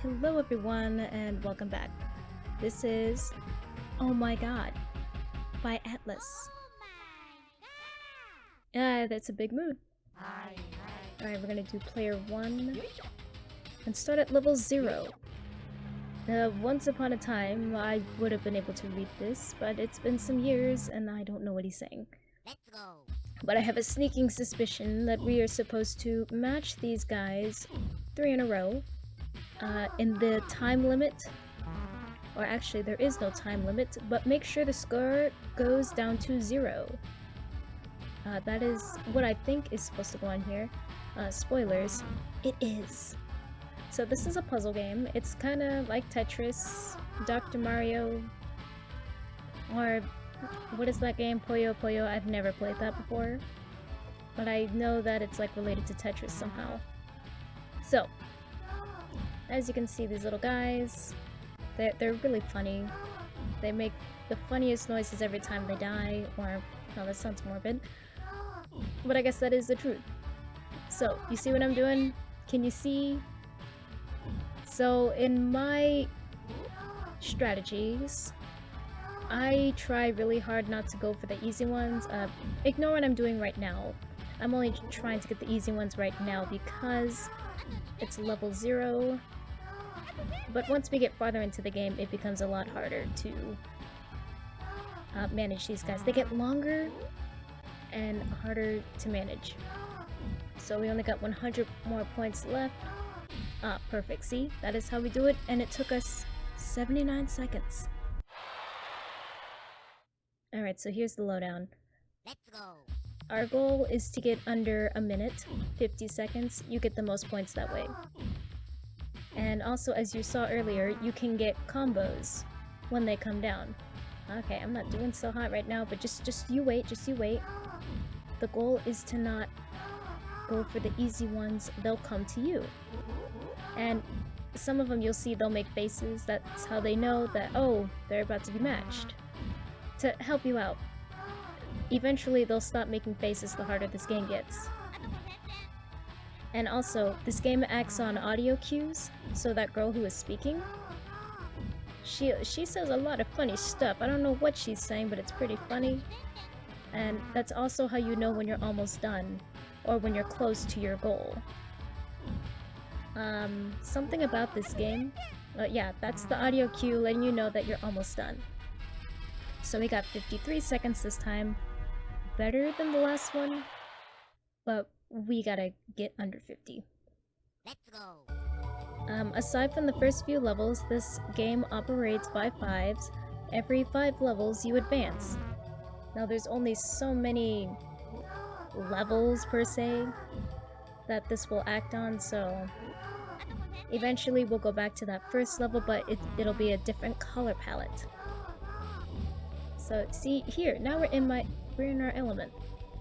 Hello everyone and welcome back. This is Oh My God by Atlas. That's a big mood. Alright, we're gonna do player 1 and start at level 0. Once upon a time, I would have been able to read this, but it's been some years and I don't know what he's saying. But I have a sneaking suspicion that we are supposed to match these guys 3 in a row in the time limit. Or actually, there is no time limit, but make sure the score goes down to 0. That is what I think is supposed to go on here. Spoilers, it is. So this is a puzzle game. It's kind of like Tetris, Dr. Mario, or what is that game? Puyo Puyo. I've never played that before, but I know that it's like related to Tetris somehow. So, as you can see, these little guys, they're really funny. They make the funniest noises every time they die, or, no, that sounds morbid. But I guess that is the truth. So, you see what I'm doing? Can you see? So, in my strategies, I try really hard not to go for the easy ones. Ignore what I'm doing right now. I'm only trying to get the easy ones right now because it's level 0. But once we get farther into the game, it becomes a lot harder to manage these guys. They get longer and harder to manage. So we only got 100 more points left. Perfect. See? That is how we do it, and it took us 79 seconds. Alright, so here's the lowdown. Let's go. Our goal is to get under a minute, 50 seconds. You get the most points that way. And also, as you saw earlier, you can get combos when they come down. Okay, I'm not doing so hot right now, but just you wait, The goal is to not go for the easy ones, they'll come to you. And some of them you'll see they'll make faces, that's how they know that, oh, they're about to be matched. To help you out. Eventually they'll stop making faces the harder this game gets. And also, this game acts on audio cues, so that girl who is speaking, she says a lot of funny stuff. I don't know what she's saying, but it's pretty funny. And that's also how you know when you're almost done, or when you're close to your goal. Something about this game, yeah, that's the audio cue letting you know that you're almost done. So we got 53 seconds this time, better than the last one, but we gotta get under 50. Let's go. Aside from the first few levels, this game operates by 5s. Every 5 levels you advance. Now there's only so many levels per se that this will act on, so eventually we'll go back to that first level, but it'll be a different color palette. So see here, now we're in our element.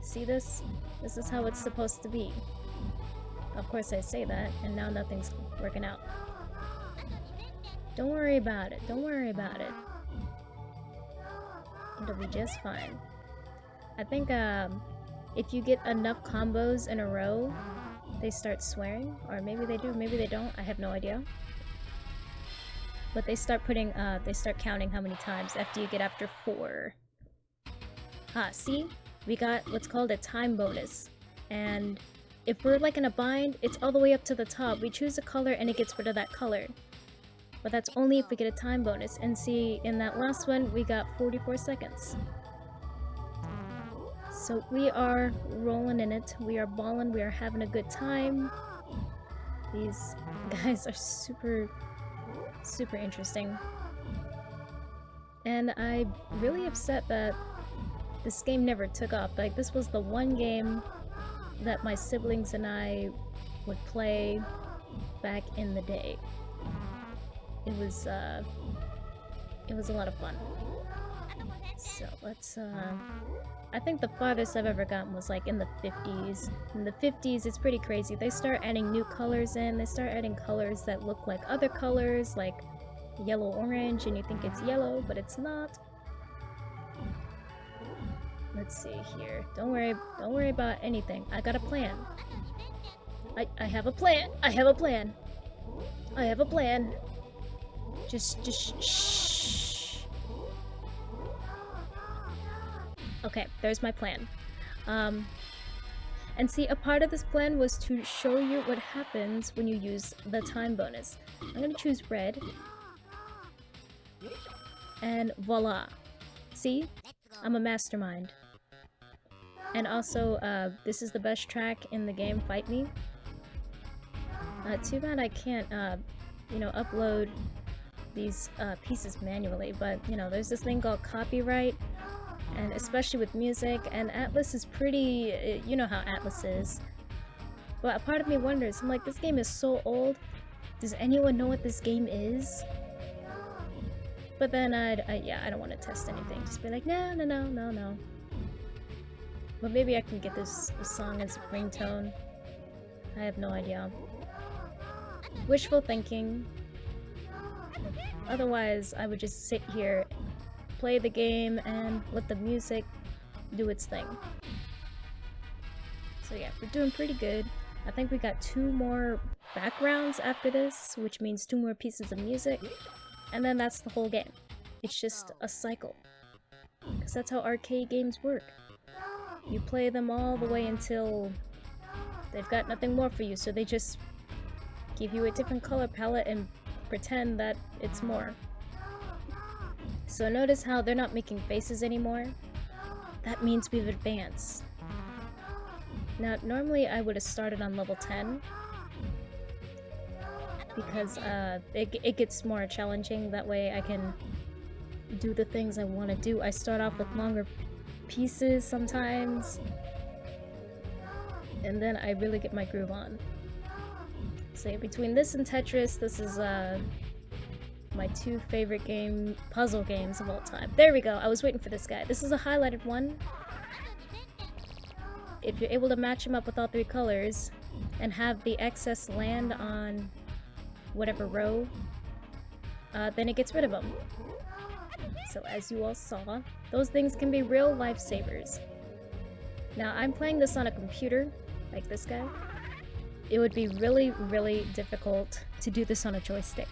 See this? This is how it's supposed to be. Of course I say that, and now nothing's working out. Don't worry about it. Don't worry about it. It'll be just fine. I think if you get enough combos in a row, they start swearing. Or maybe they do, maybe they don't. I have no idea. But they start counting how many times after you get after 4. See? We got what's called a time bonus. And if we're like in a bind, it's all the way up to the top. We choose a color and it gets rid of that color. But that's only if we get a time bonus. And see, in that last one, we got 44 seconds. So we are rolling in it. We are balling. We are having a good time. These guys are super interesting. And I'm really upset that this game never took off. Like, this was the one game that my siblings and I would play back in the day. It was a lot of fun. So let's I think the farthest I've ever gotten was like in the 50s. In the 50s, it's pretty crazy. They start adding new colors in. They start adding colors that look like other colors, like yellow-orange, and you think it's yellow, but it's not. Let's see here. Don't worry about anything. I got a plan. I have a plan. I have a plan. I have a plan. Just shh. Okay, there's my plan. And see, a part of this plan was to show you what happens when you use the time bonus. I'm gonna choose red. And voila. See? I'm a mastermind. And also, this is the best track in the game, Fight Me. Too bad I can't, you know, upload these pieces manually, but, you know, there's this thing called copyright, and especially with music, and Atlus is pretty, you know how Atlus is. But a part of me wonders, I'm like, this game is so old, does anyone know what this game is? But then yeah, I don't want to test anything, just be like, no. But maybe I can get this song as a ringtone. I have no idea. Wishful thinking. Otherwise, I would just sit here, play the game, and let the music do its thing. So yeah, we're doing pretty good. I think we got 2 more backgrounds after this, which means 2 more pieces of music, and then that's the whole game. It's just a cycle. Because that's how arcade games work. You play them all the way until they've got nothing more for you, so they just give you a different color palette and pretend that it's more. So notice how they're not making faces anymore? That means we've advanced. Now, normally I would have started on level 10, because it gets more challenging. That way I can do the things I want to do. I start off with longer pieces sometimes, and then I really get my groove on. So yeah, between this and Tetris, this is my 2 favorite puzzle games of all time. There we go, I was waiting for this guy. This is a highlighted one. If you're able to match them up with all 3 colors and have the excess land on whatever row, then it gets rid of them. So as you all saw, those things can be real lifesavers. Now I'm playing this on a computer, like this guy. It would be really, really difficult to do this on a joystick.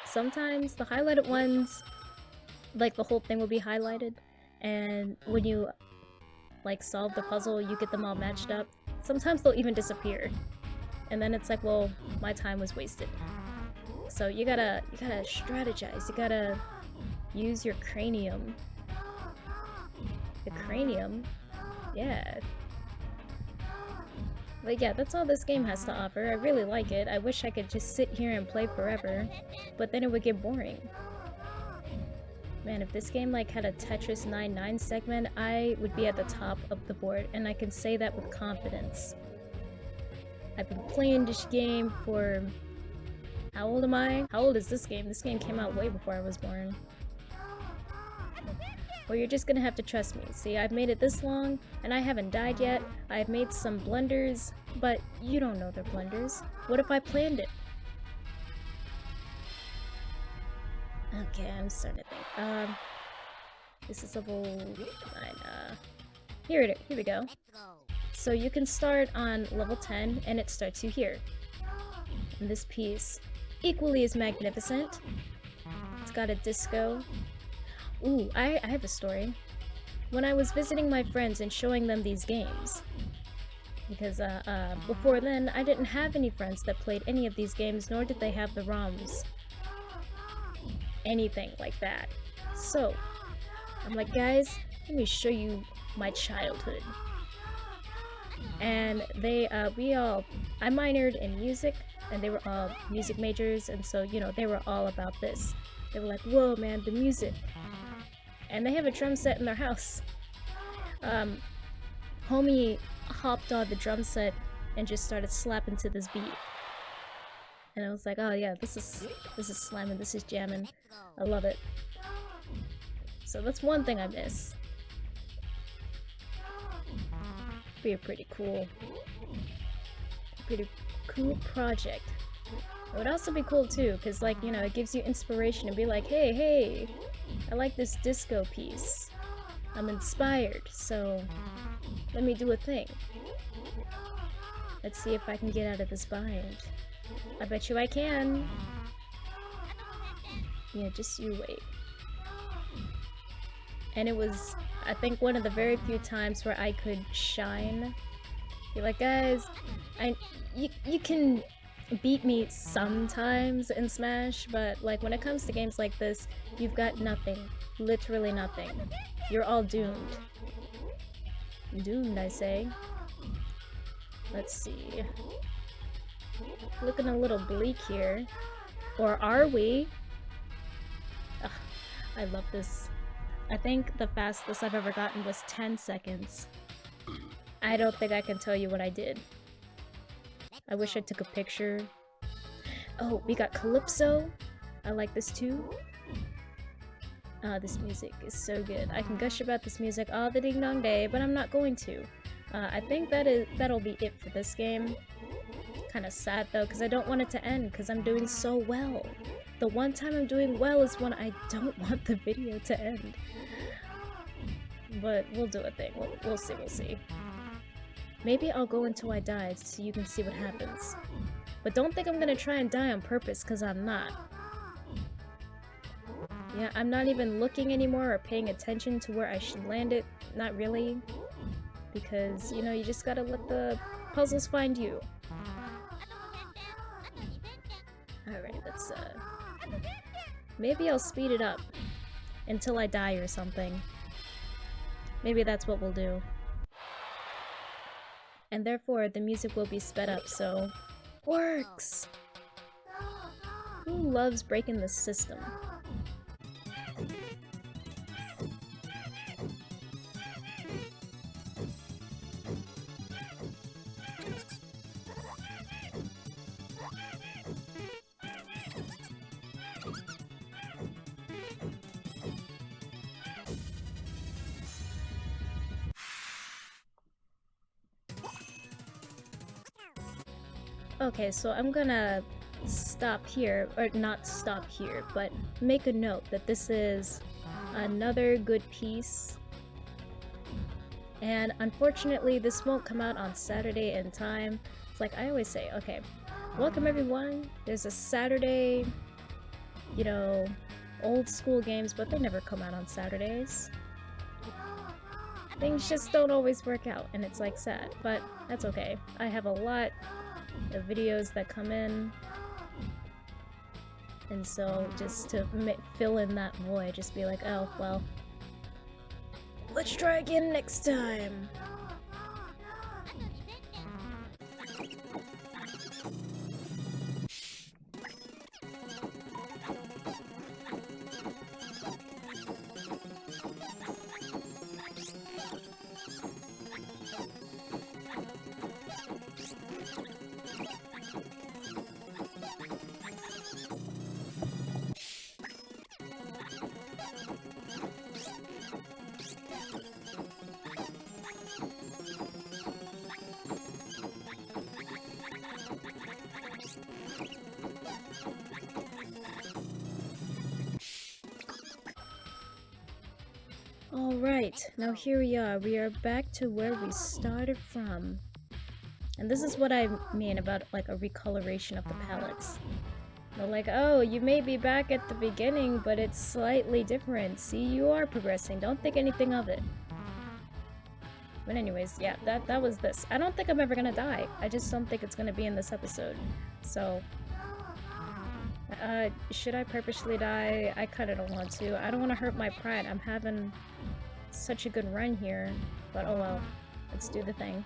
Sometimes the highlighted ones, like the whole thing will be highlighted, and when you like solve the puzzle, you get them all matched up. Sometimes they'll even disappear, and then it's like, well, my time was wasted. So you gotta strategize. You gotta use your cranium. The cranium, yeah. But yeah, that's all this game has to offer. I really like it. I wish I could just sit here and play forever, but then it would get boring. Man, if this game like had a Tetris 99 segment, I would be at the top of the board, and I can say that with confidence. I've been playing this game for... How old am I? How old is this game? This game came out way before I was born. Well, you're just gonna have to trust me. See, I've made it this long, and I haven't died yet. I've made some blunders, but you don't know they're blunders. What if I planned it? Okay, I'm starting to think. This is level 9, here we go. So you can start on level 10, and it starts you here. And this piece equally is magnificent. It's got a disco. Ooh, I have a story. When I was visiting my friends and showing them these games, because before then, I didn't have any friends that played any of these games, nor did they have the ROMs. Anything like that. So, I'm like, guys, let me show you my childhood. And they, I minored in music, and they were all music majors, and so, you know, they were all about this. They were like, whoa, man, the music. And they have a drum set in their house. Homie hopped on the drum set and just started slapping to this beat. And I was like, oh yeah, this is slamming, this is jamming. I love it. So that's one thing I miss. Be a pretty cool project. It would also be cool too, because like, you know, it gives you inspiration to be like, hey, I like this disco piece. I'm inspired, so let me do a thing. Let's see if I can get out of this bind. I bet you I can. Yeah, just you wait. And it was, I think, one of the very few times where I could shine. Be like, guys, you can beat me sometimes in Smash, but like when it comes to games like this, you've got nothing. Literally nothing. You're all doomed. Doomed, I say. Let's see. Looking a little bleak here. Or are we? Ugh, I love this. I think the fastest I've ever gotten was 10 seconds. I don't think I can tell you what I did. I wish I took a picture. Oh, we got Calypso. I like this too. This music is so good. I can gush about this music all the ding dong day, but I'm not going to. I think that'll be it for this game. Kind of sad though, because I don't want it to end, because I'm doing so well. The one time I'm doing well is when I don't want the video to end. But we'll do a thing. We'll see. Maybe I'll go until I die so you can see what happens. But don't think I'm gonna try and die on purpose, because I'm not. Yeah, I'm not even looking anymore or paying attention to where I should land it. Not really. Because, you know, you just gotta let the puzzles find you. Alright, let's, maybe I'll speed it up until I die or something. Maybe that's what we'll do. And therefore, the music will be sped up, so... Works! Who loves breaking the system? Okay, so I'm gonna stop here, or not stop here, but make a note that this is another good piece. And unfortunately, this won't come out on Saturday in time. It's like I always say, okay, welcome everyone. There's a Saturday, you know, old school games, but they never come out on Saturdays. Things just don't always work out, and it's like sad, but that's okay. I have a lot of videos that come in, and so just to fill in that void, just be like, oh well, let's try again next time. Alright, now here we are back to where we started from. And this is what I mean about like a recoloration of the palettes. They're like, oh, you may be back at the beginning, but it's slightly different. See, you are progressing, don't think anything of it. But anyways, yeah, that was this. I don't think I'm ever gonna die. I just don't think it's gonna be in this episode. So... should I purposely die? I kinda don't want to. I don't want to hurt my pride. I'm having such a good run here. But oh well. Let's do the thing.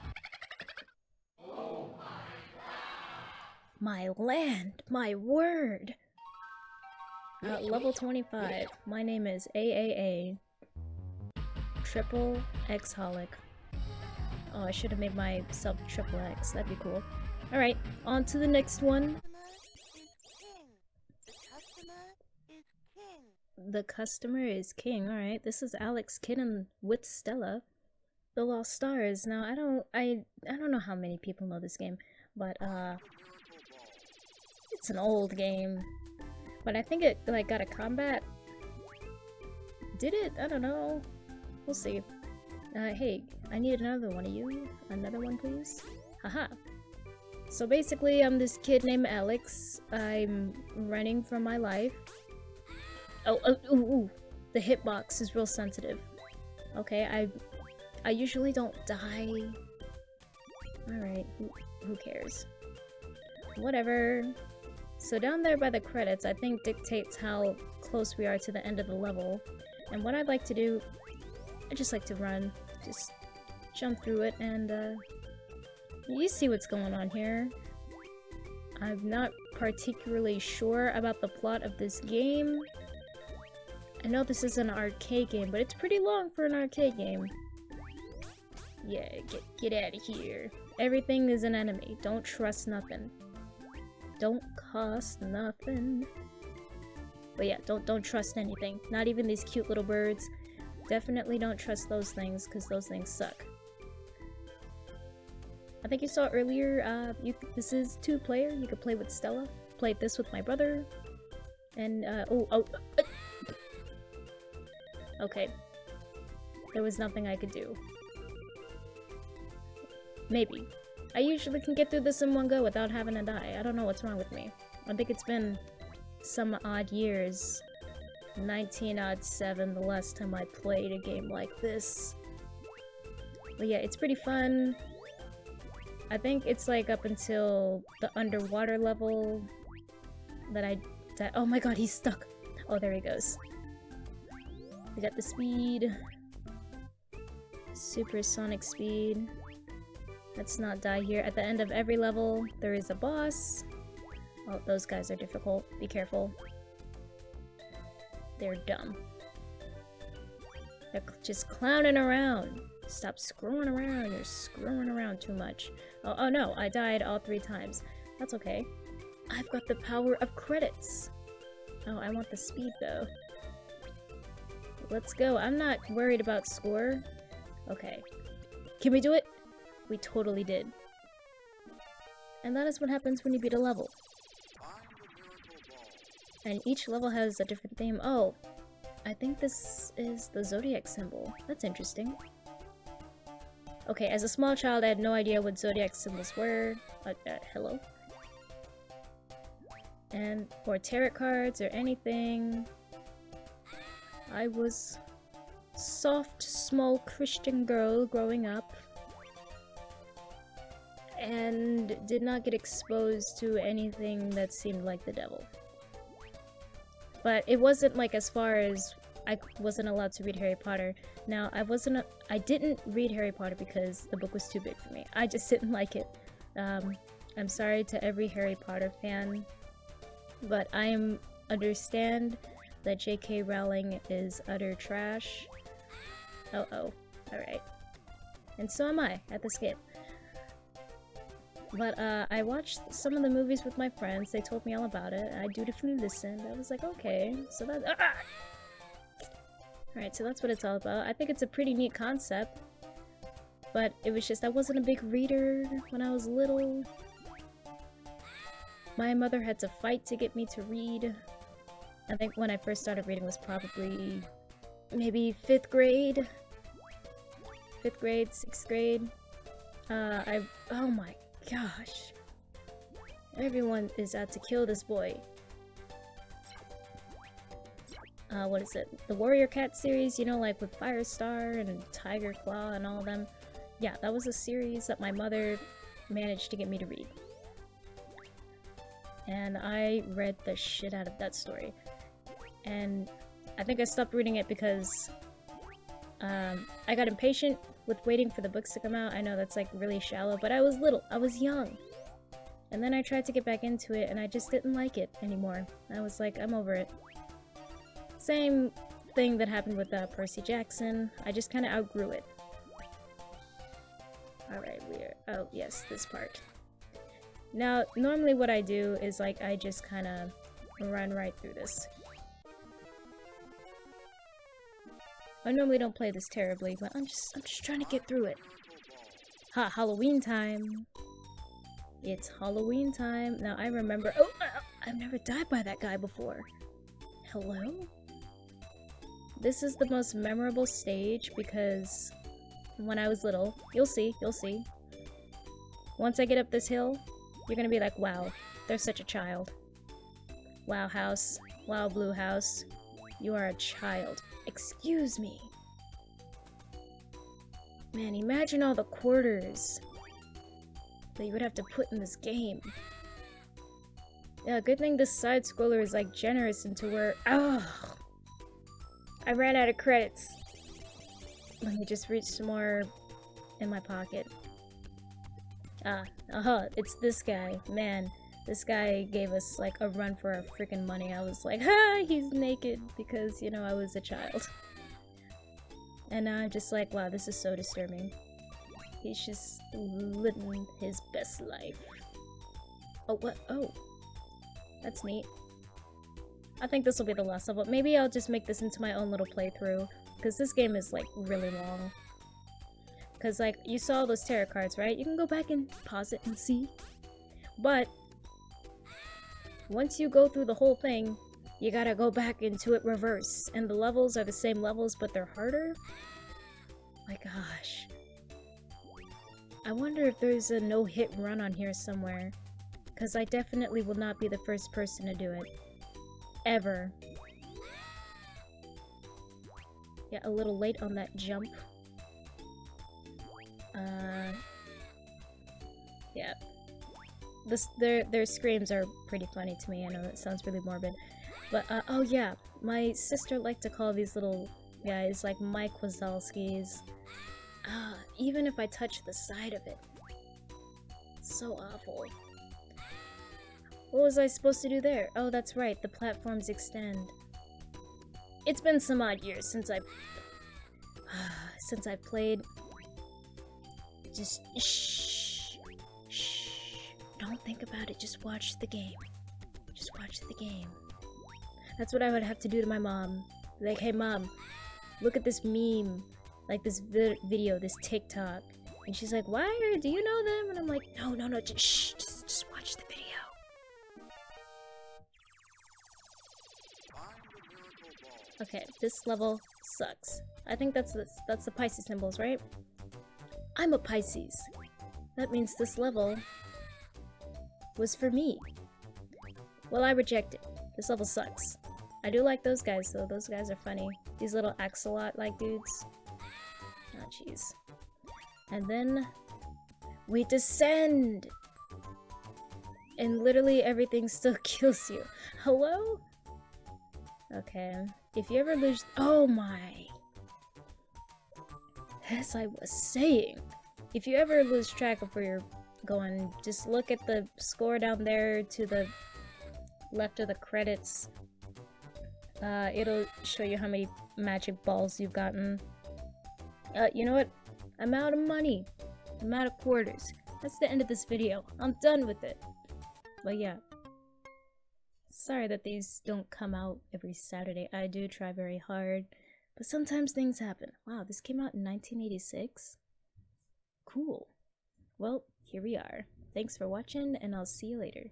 My land! My word! Level 25. My name is AAA. Triple X-holic. Oh, I should have made myself Triple X. That'd be cool. Alright, on to the next one. The customer is king. Alright, this is Alex Kidd with Stella. The Lost Stars. Now, I don't know how many people know this game, but it's an old game. But I think it like got a combat. Did it? I don't know. We'll see. Hey, I need another one of you. Another one, please. Haha. So basically, I'm this kid named Alex. I'm running for my life. Ooh. The hitbox is real sensitive. Okay, I usually don't die. Alright, who cares? Whatever. So down there by the credits, I think dictates how close we are to the end of the level. And what I'd like to do, I just like to run. Just jump through it and, you see what's going on here. I'm not particularly sure about the plot of this game. I know this is an arcade game, but it's pretty long for an arcade game. Yeah, get out of here. Everything is an enemy. Don't trust nothing. Don't cost nothing. But yeah, don't trust anything. Not even these cute little birds. Definitely don't trust those things, because those things suck. I think you saw earlier, this is 2-player. You could play with Stella. Played this with my brother. And, okay. There was nothing I could do. Maybe. I usually can get through this in one go without having to die. I don't know what's wrong with me. I think it's been some odd years. 1907, the last time I played a game like this. But yeah, it's pretty fun. I think it's like up until the underwater level that I died. Oh my god, he's stuck! Oh, there he goes. We got the speed. Supersonic speed. Let's not die here. At the end of every level, there is a boss. Oh, those guys are difficult. Be careful. They're dumb. They're just clowning around. Stop screwing around. You're screwing around too much. Oh no, I died all 3 times. That's okay. I've got the power of credits. Oh, I want the speed though. Let's go. I'm not worried about score. Okay. Can we do it? We totally did. And that is what happens when you beat a level. And each level has a different theme. Oh, I think this is the zodiac symbol. That's interesting. Okay, as a small child, I had no idea what zodiac symbols were. Hello? Or tarot cards or anything. I was soft, small Christian girl growing up. And did not get exposed to anything that seemed like the devil. But it wasn't like as far as I wasn't allowed to read Harry Potter. Now, I didn't read Harry Potter because the book was too big for me. I just didn't like it. I'm sorry to every Harry Potter fan, but I understand that J.K. Rowling is utter trash. Alright. And so am I, at this game. But, I watched some of the movies with my friends. They told me all about it. I dutifully listened. I was like, okay, so that. Alright, so that's what it's all about. I think it's a pretty neat concept. But it was just, I wasn't a big reader when I was little. My mother had to fight to get me to read. I think when I first started reading was probably maybe 5th grade. 5th grade, 6th grade. Oh my gosh. Everyone is out to kill this boy. What is it? The Warrior Cat series, you know, like with Firestar and Tiger Claw and all of them. Yeah, that was a series that my mother managed to get me to read. And I read the shit out of that story. And I think I stopped reading it because I got impatient with waiting for the books to come out. I know that's like really shallow, but I was little. I was young. And then I tried to get back into it and I just didn't like it anymore. I was like, I'm over it. Same thing that happened with Percy Jackson. I just kind of outgrew it. Alright, oh yes, this part. Now, normally what I do is like, I just kind of run right through this. I normally don't play this terribly, but I'm just trying to get through it. Ha, Halloween time. It's Halloween time. Now I remember, I've never died by that guy before. Hello? This is the most memorable stage because when I was little, you'll see. Once I get up this hill, you're gonna be like, wow, they're such a child. Wow, house. Wow, blue house. You are a child. Excuse me. Man, imagine all the quarters that you would have to put in this game. Yeah, good thing this side scroller is like generous into where. Oh, I ran out of credits. Let me just reach some more in my pocket. It's this guy. Man, this guy gave us like a run for our freaking money. I was like, ha, he's naked because, you know, I was a child. And now I'm just like, wow, this is so disturbing. He's just living his best life. Oh, what? Oh. That's neat. I think this will be the last level. Maybe I'll just make this into my own little playthrough. Because this game is, like, really long. Because, like, you saw those tarot cards, right? You can go back and pause it and see. But once you go through the whole thing, you gotta go back into it reverse. And the levels are the same levels, but they're harder. My gosh. I wonder if there's a no-hit run on here somewhere. Because I definitely will not be the first person to do it. Ever. Yeah, a little late on that jump. Yeah. Their screams are pretty funny to me. I know that sounds really morbid. But, oh yeah. My sister liked to call these little guys, like, Mike Wazowskis. Even if I touch the side of it. So awful. What was I supposed to do there? Oh, that's right, the platforms extend. It's been some odd years since I played. Just shh. Don't think about it, just watch the game. Just watch the game. That's what I would have to do to my mom. Like, hey mom, look at this meme. Like this video, this TikTok. And she's like, why? Do you know them? And I'm like, no, just watch the video. Okay, this level sucks. I think that's the Pisces symbols, right? I'm a Pisces. That means this level was for me. Well, I reject it. This level sucks. I do like those guys, though. Those guys are funny. These little axolot-like dudes. Oh, jeez. And then we descend! And literally everything still kills you. Hello? Okay. If you ever lose— oh my! As I was saying, if you ever lose track of where you're going, just look at the score down there to the left of the credits. It'll show you how many magic balls you've gotten. You know what? I'm out of money. I'm out of quarters. That's the end of this video. I'm done with it. But yeah. Sorry that these don't come out every Saturday. I do try very hard. But sometimes things happen. Wow, this came out in 1986? Cool. Well, here we are. Thanks for watching, and I'll see you later.